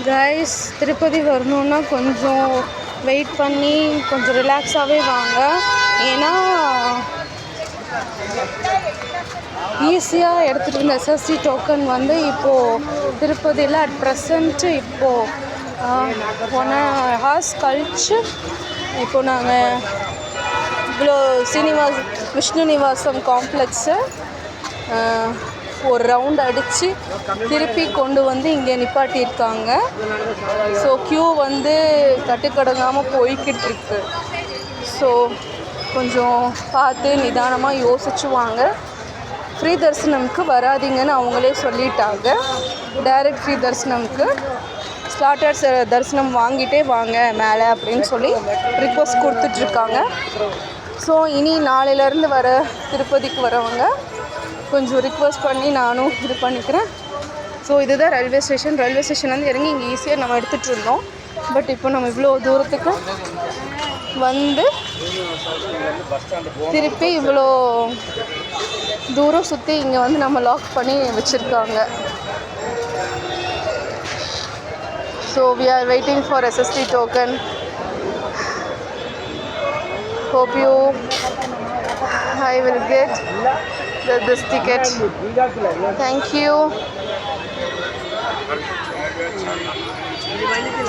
Guys, Tirupati வரணுன்னா கொஞ்சம் wait பண்ணி கொஞ்சம் ரிலாக்ஸாகவே வாங்க. ஏன்னா ஈஸியாக எடுத்துகிட்டு இருந்த எஸ்எஸ்டி டோக்கன் வந்து இப்போது திருப்பதியில் அட் ப்ரெசண்ட்டு இப்போது 1.5 hours கழித்து இப்போது நாங்கள் இவ்வளோ விஷ்ணு நிவாசம் காம்ப்ளெக்ஸு ஒரு ரவுண்ட் அடித்து திருப்பி கொண்டு வந்து இங்கே நிப்பாட்டியிருக்காங்க. ஸோ க்யூ வந்து கட்டுக்கடங்காமல் போய்கிட்டு இருக்கு. ஸோ கொஞ்சம் பார்த்து நிதானமாக யோசிச்சு வாங்க. ஃப்ரீ தரிசனம்க்கு வராதிங்கன்னு அவங்களே சொல்லிட்டாங்க. டைரக்ட் ஃப்ரீ தரிசனம்க்கு ஸ்லாட்டட் தரிசனம் வாங்கிட்டே வாங்க மேலே அப்படின்னு சொல்லி ரிக்வஸ்ட் கொடுத்துட்ருக்காங்க. ஸோ இனி நாளையிலேருந்து வர திருப்பதிக்கு வரவங்க கொஞ்சம் ரிக்வஸ்ட் பண்ணி நானும் இது பண்ணிக்கிறேன். ஸோ இதுதான் ரயில்வே ஸ்டேஷன். ரயில்வே ஸ்டேஷன்லேருந்து இறங்கி இங்கே ஈஸியாக நம்ம எடுத்துகிட்டு இருந்தோம். பட் இப்போ நம்ம இவ்வளோ தூரத்துக்கு வந்து திருப்பி இவ்வளோ தூரம் சுற்றி இங்கே வந்து நம்ம லாக் பண்ணி வச்சுருக்காங்க. So we are waiting for SST token. Hope I will get this ticket. Thank you.